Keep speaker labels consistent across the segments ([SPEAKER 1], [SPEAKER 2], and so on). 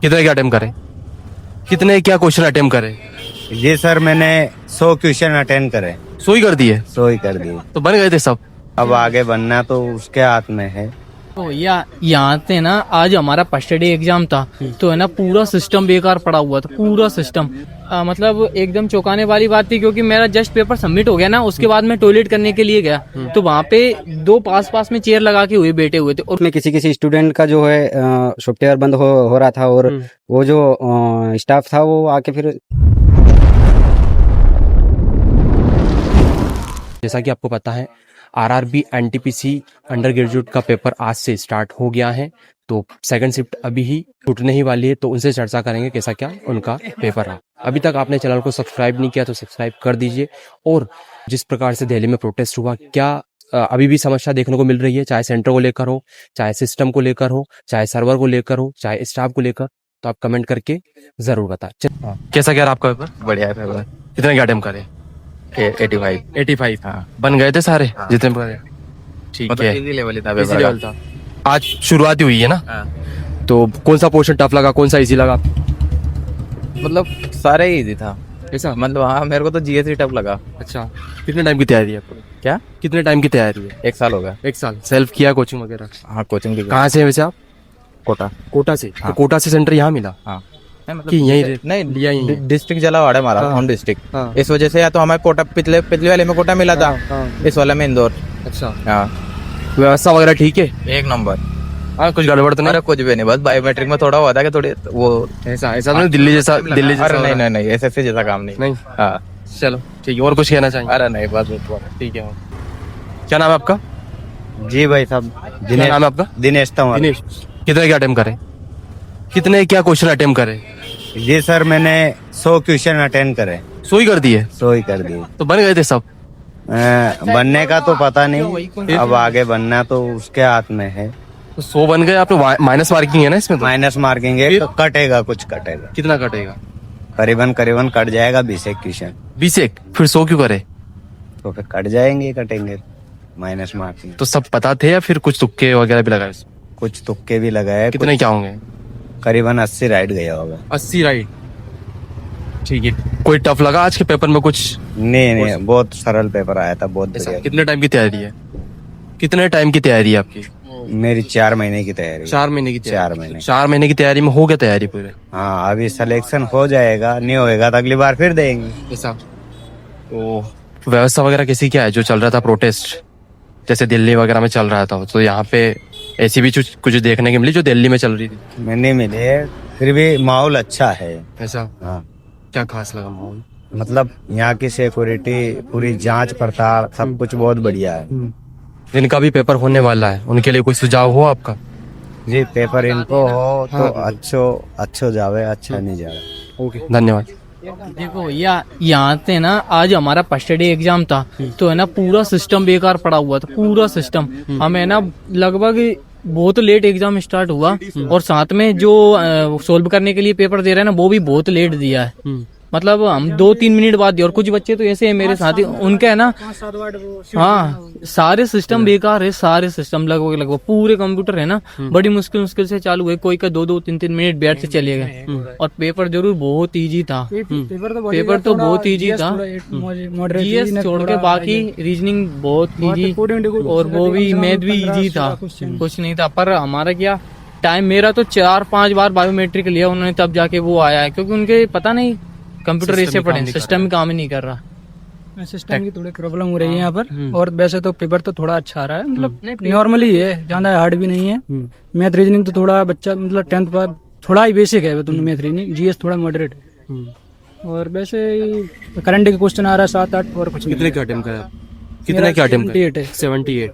[SPEAKER 1] कितने क्या अटेम्प्ट करे? कितने क्या क्वेश्चन अटेम्प्ट करे?
[SPEAKER 2] जी सर, मैंने 100 क्वेश्चन अटेंड करे।
[SPEAKER 1] 100 ही कर दिए?
[SPEAKER 2] 100 ही कर दिए।
[SPEAKER 1] तो बन गए थे सब?
[SPEAKER 2] अब आगे बनना तो उसके हाथ में है।
[SPEAKER 3] तो यहाँ पे ना आज हमारा फर्स्ट डे एग्जाम था, तो है ना पूरा सिस्टम बेकार पड़ा हुआ था, पूरा सिस्टम। मतलब एकदम चौंकाने वाली बात थी, क्योंकि मेरा जस्ट पेपर सबमिट हो गया ना, उसके बाद मैं टॉयलेट करने के लिए गया, तो वहाँ पे दो पास में चेयर लगा के हुए बैठे हुए थे, और
[SPEAKER 4] उसमें किसी स्टूडेंट का जो है सॉफ्टवेयर बंद हो रहा था, और वो जो स्टाफ था वो आके फिर,
[SPEAKER 1] जैसा कि आपको पता है आरआरबी एनटीपीसी अंडर ग्रेजुएट का पेपर आज से स्टार्ट हो गया है, तो सेकंड शिफ्ट अभी ही छूटने ही वाली है, तो उनसे चर्चा करेंगे कैसा क्या उनका पेपर रहा। अभी तक आपने चैनल को सब्सक्राइब नहीं किया तो सब्सक्राइब कर दीजिए। और जिस प्रकार से दिल्ली में प्रोटेस्ट हुआ, क्या अभी भी समस्या देखने को मिल रही है, चाहे सेंटर को लेकर हो, चाहे सिस्टम को लेकर हो, चाहे सर्वर को लेकर हो, चाहे स्टाफ को लेकर, तो आप कमेंट करके जरूर बताएं। कैसा क्या रहा आपका पेपर?
[SPEAKER 2] बढ़िया है पेपर।
[SPEAKER 1] कितने क्या अटेम्प्ट करे?
[SPEAKER 2] 85।
[SPEAKER 1] हाँ। बन गए थे सारे जितने करे? ठीक है,
[SPEAKER 2] इजी लेवल था
[SPEAKER 1] इजी लेवल था। आज शुरुआत ही हुई है ना, तो कौन सा पोर्शन टफ लगा, कौन सा इजी लगा?
[SPEAKER 5] मतलब सारा ही इजी था।
[SPEAKER 1] ऐसा?
[SPEAKER 5] मतलब हाँ, मेरे को तो जीएस टफ लगा।
[SPEAKER 1] अच्छा, कितने टाइम की तैयारी है आपको?
[SPEAKER 5] क्या?
[SPEAKER 1] कितने टाइम की तैयारी है?
[SPEAKER 5] 1 साल हो गया।
[SPEAKER 1] 1 साल। सेल्फ किया कोचिंग वगैरह?
[SPEAKER 5] हाँ, कोचिंग की।
[SPEAKER 1] कहाँ से है वैसे आप?
[SPEAKER 5] कोटा।
[SPEAKER 1] कोटा से?
[SPEAKER 5] हाँ।
[SPEAKER 1] तो कोटा से सेंटर यहाँ मिला?
[SPEAKER 5] हाँ,
[SPEAKER 1] कि यहीं
[SPEAKER 5] नहीं,
[SPEAKER 1] लिया ही है?
[SPEAKER 5] डिस्ट्रिक्ट जलावाड़ है हमारा,
[SPEAKER 1] हाँ।
[SPEAKER 5] Home district.
[SPEAKER 1] हाँ।
[SPEAKER 5] इस वजह से या तो हमें कोटा पिछले वाले में कोटा मिला था,
[SPEAKER 1] हाँ।
[SPEAKER 5] इस वाले में इंदौर।
[SPEAKER 1] अच्छा,
[SPEAKER 5] हाँ,
[SPEAKER 1] व्यवस्था वगैरह ठीक है?
[SPEAKER 5] 1 नंबर।
[SPEAKER 1] हाँ, कुछ गड़बड़ तो नहीं?
[SPEAKER 5] अरे कुछ भी नहीं, बस बायोमेट्रिक में थोड़ा हुआ था कि थोड़ी वो
[SPEAKER 1] ऐसा तो नहीं दिल्ली जैसा? दिल्ली जैसा?
[SPEAKER 5] अरे नहीं, एसएससी जैसा काम नहीं।
[SPEAKER 1] नहीं?
[SPEAKER 5] हाँ,
[SPEAKER 1] चलो ठीक है, और कुछ कहना चाहिए?
[SPEAKER 5] अरे नहीं, बस
[SPEAKER 1] ठीक है। क्या नाम है आपका?
[SPEAKER 2] जी भाई साहब,
[SPEAKER 1] क्या नाम है आपका?
[SPEAKER 2] दिनेश तंवर।
[SPEAKER 1] दिनेश। कितने क्या अटेम्प्ट करे? कितने क्या क्वेश्चन अटेम्प्ट करे?
[SPEAKER 2] जी सर, मैंने 100 क्वेश्चन अटेंड करे।
[SPEAKER 1] 100 ही कर दिए?
[SPEAKER 2] 100 ही कर दिए।
[SPEAKER 1] तो बन गए थे सब?
[SPEAKER 2] बनने का तो पता नहीं, अब आगे बनना तो उसके हाथ में है।
[SPEAKER 1] तो 100 बन गए आपने, माइनस मार्किंग है ना इसमें? तो
[SPEAKER 2] माइनस मार्किंग है, तो कटेगा, कुछ कटेगा,
[SPEAKER 1] कितना कटेगा?
[SPEAKER 2] करीबन कट जाएगा 20 क्वेश्चन।
[SPEAKER 1] 20 एक? फिर 100 क्यों करे?
[SPEAKER 2] तो फिर कट जाएंगे, कटेंगे माइनस मार्किंग।
[SPEAKER 1] तो सब पता थे या फिर कुछ तुक्के वगैरह भी लगाए?
[SPEAKER 2] कुछ तुक्के भी लगाए।
[SPEAKER 1] कितने क्या होंगे?
[SPEAKER 2] करीबन 80 राइट गया होगा।
[SPEAKER 1] 80 राइट? ठीक है। कोई टफ लगा आज के पेपर में कुछ?
[SPEAKER 2] नहीं, बहुत सरल पेपर आया था, बहुत
[SPEAKER 1] ऐसा?
[SPEAKER 2] बढ़िया।
[SPEAKER 1] कितने टाइम की तैयारी है? कितने टाइम की तैयारी है आपकी?
[SPEAKER 2] मेरी 4 महीने की तैयारी।
[SPEAKER 1] 4 महीने की तैयारी?
[SPEAKER 2] 4 महीने।
[SPEAKER 1] 4 महीने की तैयारी में हो गया तैयारी पूरे?
[SPEAKER 2] हाँ, अभी सिलेक्शन हो जाएगा, नहीं होएगा तो अगली बार फिर देंगे।
[SPEAKER 1] ऐसा? तो व्यवस्था वगैरह कैसी क्या है जो चल रहा था प्रोटेस्ट, जैसे दिल्ली वगैरह में चल रहा था, तो यहाँ पे ऐसी भी कुछ देखने की मिली जो दिल्ली में चल रही थी?
[SPEAKER 2] मैं नहीं मिले, फिर भी माहौल अच्छा है।
[SPEAKER 1] ऐसा?
[SPEAKER 2] हाँ,
[SPEAKER 1] क्या खास लगा माहौल?
[SPEAKER 2] मतलब यहाँ की सिक्योरिटी, पूरी जांच पड़ताल, सब कुछ बहुत बढ़िया है।
[SPEAKER 1] जिनका भी पेपर होने वाला है उनके लिए कोई सुझाव हो आपका?
[SPEAKER 2] जी, पेपर इनको हो तो
[SPEAKER 1] हाँ।
[SPEAKER 2] अच्छो जावे, अच्छा नहीं जावे।
[SPEAKER 1] ओके, धन्यवाद।
[SPEAKER 3] देखो यहाँ पे ना आज हमारा फर्स्ट डे एग्जाम था, तो है ना पूरा सिस्टम बेकार पड़ा हुआ था, पूरा सिस्टम। हमें ना लगभग बहुत लेट एग्जाम स्टार्ट हुआ, और साथ में जो सोल्व करने के लिए पेपर दे रहे हैं ना, वो भी बहुत लेट दिया है। मतलब हम 2-3 मिनट बाद दिए, और कुछ बच्चे तो ऐसे हैं मेरे साथी, उनके है ना, हाँ, सारे सिस्टम बेकार है, सारे सिस्टम लगभग पूरे कंप्यूटर है ना, बड़ी मुश्किल से चालू है, कोई का 2-3 मिनट बैठ से चले गए। और पेपर जरूर बहुत इजी था, पेपर तो बहुत इजी था। जीएस छोड़ के बाकी रीजनिंग बहुत इजी, और वो भी मैथ भी इजी था, कुछ नहीं था। पर हमारा क्या टाइम, मेरा तो 4-5 बार बायोमेट्रिक लिया उन्होंने, तब जाके वो आया है, क्योंकि उनके पता नहीं कंप्यूटर ऐसे पड़े, सिस्टम काम ही नहीं कर रहा।
[SPEAKER 6] सिस्टम की थोड़ी प्रॉब्लम हो रही है यहाँ पर। और वैसे तो पेपर तो थोड़ा अच्छा आ रहा है, मतलब नॉर्मली है, ज्यादा हार्ड भी नहीं है। मैथ रीजनिंग तो थोड़ा बच्चा, मतलब 10th पर थोड़ा ही बेसिक है तुमने मैथ रीजनिंग। जीएस थोड़ा मॉडरेट है, और वैसे करंट के क्वेश्चन आ रहा है 7-8, और कुछ
[SPEAKER 1] कितने का अटेम्प्ट करा? कितने का अटेम्प्ट?
[SPEAKER 6] 78 है।
[SPEAKER 1] 78?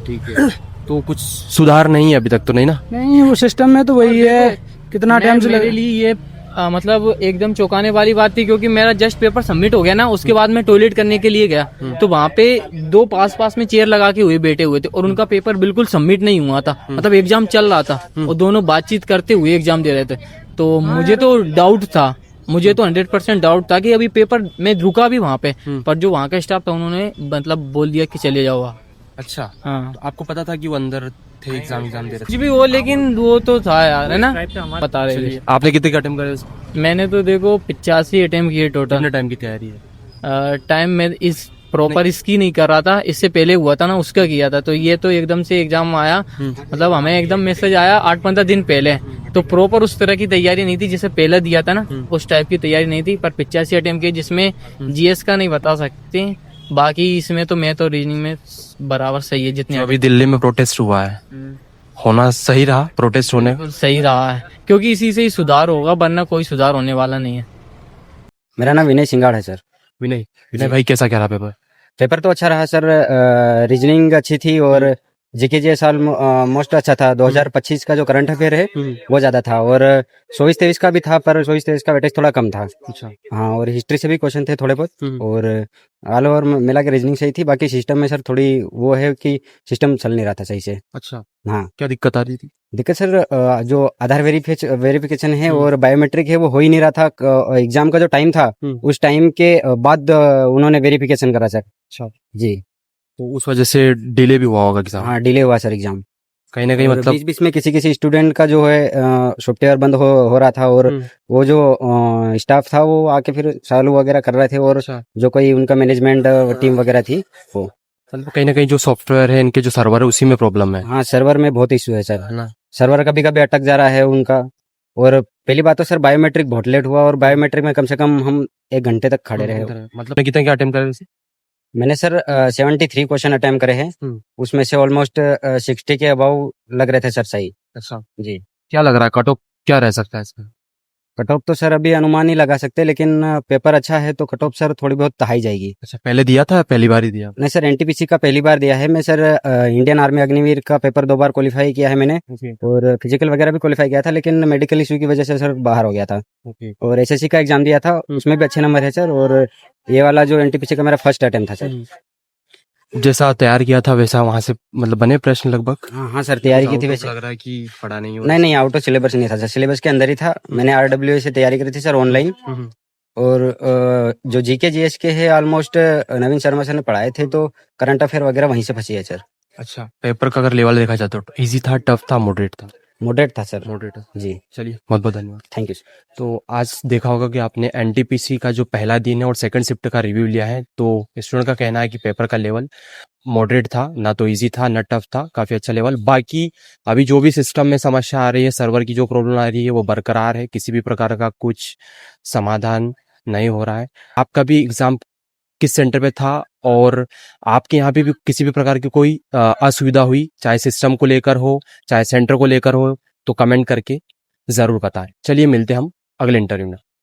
[SPEAKER 1] ठीक है। तो कुछ सुधार नहीं है अभी तक तो? नहीं ना?
[SPEAKER 6] नहीं, वो सिस्टम में तो वही है, कितना टाइम से
[SPEAKER 3] मेरे लिए ये मतलब एकदम चौंकाने वाली बात थी, क्योंकि मेरा जस्ट पेपर सबमिट हो गया ना, उसके बाद मैं टॉयलेट करने के लिए गया, तो वहाँ पे दो पास में चेयर लगा के हुए बैठे हुए थे, और उनका पेपर बिल्कुल सबमिट नहीं हुआ था, मतलब एग्जाम चल रहा था, और दोनों बातचीत करते हुए एग्जाम दे रहे थे। तो मुझे तो डाउट था, मुझे तो 100% डाउट था कि अभी पेपर में रुका भी वहाँ पे, पर जो वहाँ का स्टाफ था उन्होंने मतलब बोल दिया कि चले जाओ।
[SPEAKER 1] अच्छा।
[SPEAKER 3] हाँ,
[SPEAKER 1] तो आपको पता था कि वो अंदर थे एग्जाम दे रहे
[SPEAKER 3] कुछ भी हो, लेकिन वो तो था यार, है ना, बता रहे
[SPEAKER 1] थे।
[SPEAKER 3] थे।
[SPEAKER 1] आपने कितने का अटेम्प्ट करे उसमें?
[SPEAKER 3] मैंने तो देखो 85 अटेम्प्ट किए टोटल।
[SPEAKER 1] कितने टाइम की तैयारी है?
[SPEAKER 3] टाइम में इस प्रॉपर इसकी नहीं कर रहा था, इससे पहले हुआ था ना उसका किया था। तो ये तो एकदम से एग्जाम आया, मतलब हमें एकदम मैसेज आया 8-15 दिन पहले, तो प्रॉपर उस तरह की तैयारी नहीं थी जैसे पहले दिया था ना, उस टाइप की तैयारी नहीं थी। पर 85 अटेम्प्ट किए, जिसमें जीएस का नहीं बता सकते, बाकी इसमें तो मैं तो रीजनिंग में बराबर सही है जितने।
[SPEAKER 1] तो अभी दिल्ली में प्रोटेस्ट हुआ है, होना सही रहा प्रोटेस्ट होने?
[SPEAKER 3] सही रहा है, क्योंकि इसी से ही सुधार होगा, वरना कोई सुधार होने वाला नहीं है।
[SPEAKER 4] मेरा नाम विनय सिंगाड़ है सर।
[SPEAKER 1] विनय भाई कैसा क्या रहा पेपर?
[SPEAKER 4] पेपर तो अच्छा रहा सर। रीजनिंग अच्छी थी और जीके जे साल मोस्ट अच्छा था। 2025 का जो करंट अफेयर है वो ज्यादा था, और 24-23 का भी था, पर 24-23 का वेटेज थोड़ा कम था।
[SPEAKER 1] अच्छा।
[SPEAKER 4] हाँ, और हिस्ट्री से भी क्वेश्चन थे थोड़े बहुत, और ऑल ओवर मिला के रीजनिंग सही थी। बाकी सिस्टम में सर थोड़ी वो है कि सिस्टम चल नहीं रहा था सही से।
[SPEAKER 1] अच्छा,
[SPEAKER 4] हाँ,
[SPEAKER 1] क्या दिक्कत आ रही थी?
[SPEAKER 4] दिक्कत सर जो आधार वेरिफिकेशन है और बायोमेट्रिक है वो हो ही नहीं रहा था। एग्जाम का जो टाइम था उस टाइम के बाद उन्होंने वेरिफिकेशन करा सर।
[SPEAKER 1] अच्छा,
[SPEAKER 4] जी,
[SPEAKER 1] तो उस वजह से डिले भी हुआ होगा एग्जाम?
[SPEAKER 4] हाँ, डिले हुआ सर एग्जाम।
[SPEAKER 1] कहीं ना कहीं मतलब
[SPEAKER 4] बीच बीच में किसी स्टूडेंट का जो है सॉफ्टवेयर बंद हो रहा था, और वो जो स्टाफ था वो आके फिर चालू वगैरह कर रहे थे, और
[SPEAKER 1] अच्छा।
[SPEAKER 4] जो कोई उनका मैनेजमेंट टीम वगैरह थी वो।
[SPEAKER 1] मतलब कहीं ना कहीं जो सॉफ्टवेयर है इनके जो सर्वर है उसी में प्रॉब्लम है
[SPEAKER 4] हाँ, सर्वर में बहुत इश्यू है सर।
[SPEAKER 1] है ना?
[SPEAKER 4] सर्वर कभी कभी अटक जा रहा है उनका। और पहली बात तो सर बायोमेट्रिक बहुत लेट हुआ, और बायोमेट्रिक में कम से कम हम 1 घंटे तक खड़े रहे।
[SPEAKER 1] मतलब कितने क्या अटेम्प्ट करे वैसे?
[SPEAKER 4] मैंने सर 73 क्वेश्चन अटेम्प्ट करे हैं, उसमें से ऑलमोस्ट 60 के अबाउ लग रहे थे सर सही।
[SPEAKER 1] अच्छा,
[SPEAKER 4] जी,
[SPEAKER 1] क्या लग रहा है कट ऑफ क्या रह सकता है इसमें?
[SPEAKER 4] कट ऑफ तो सर अभी अनुमान नहीं लगा सकते, लेकिन पेपर अच्छा है तो कट ऑफ सर थोड़ी बहुत हाई जाएगी।
[SPEAKER 1] अच्छा, पहले दिया था, पहली बार ही दिया?
[SPEAKER 4] नहीं सर, एनटीपीसी का पहली बार दिया है मैं सर। इंडियन आर्मी अग्निवीर का पेपर 2 बार क्वालिफाई किया है मैंने, और फिजिकल वगैरह भी क्वालिफाई किया था, लेकिन मेडिकल इशू की वजह से सर बाहर हो गया था। और एसएससी का एग्जाम दिया था, उसमें भी अच्छे नंबर है सर। और ये वाला जो एनटीपीसी का मेरा फर्स्ट अटेम्प्ट था सर।
[SPEAKER 1] जैसा तैयार किया था वैसा वहां से मतलब बने प्रश्न लगभग?
[SPEAKER 4] हाँ सर, तैयारी की थी वैसे।
[SPEAKER 1] लग रहा है कि पढ़ा नहीं हो?
[SPEAKER 4] नहीं, आउट ऑफ सिलेबस नहीं था सर, सिलेबस के अंदर ही था। मैंने आरडब्ल्यूए से तैयारी करी थी सर ऑनलाइन, और जो जीके जीएस के है ऑलमोस्ट नवीन शर्मा सर ने पढ़ाए थे, तो करंट अफेयर वगैरह वहीं से फंसी है सर।
[SPEAKER 1] अच्छा, पेपर का अगर लेवल देखा जाए तो इजी था, टफ था, मॉडरेट था?
[SPEAKER 4] मॉडरेट था सर।
[SPEAKER 1] मॉडरेट।
[SPEAKER 4] जी,
[SPEAKER 1] चलिए, बहुत बहुत धन्यवाद।
[SPEAKER 4] Thank you sir.
[SPEAKER 1] तो आज देखा होगा कि आपने एनटीपीसी का जो पहला दिन है और सेकंड शिफ्ट का रिव्यू लिया है, तो स्टूडेंट का कहना है कि पेपर का लेवल मॉडरेट था, ना तो इजी था ना टफ था, काफी अच्छा लेवल। बाकी अभी जो भी सिस्टम में समस्या आ रही है, सर्वर की जो प्रॉब्लम आ रही है वो बरकरार है, किसी भी प्रकार का कुछ समाधान नहीं हो रहा है। आपका भी एग्जाम किस सेंटर पे था, और आपके यहाँ पे भी किसी भी प्रकार की कोई असुविधा हुई, चाहे सिस्टम को लेकर हो चाहे सेंटर को लेकर हो, तो कमेंट करके जरूर बताएं। चलिए, मिलते हैं हम अगले इंटरव्यू में।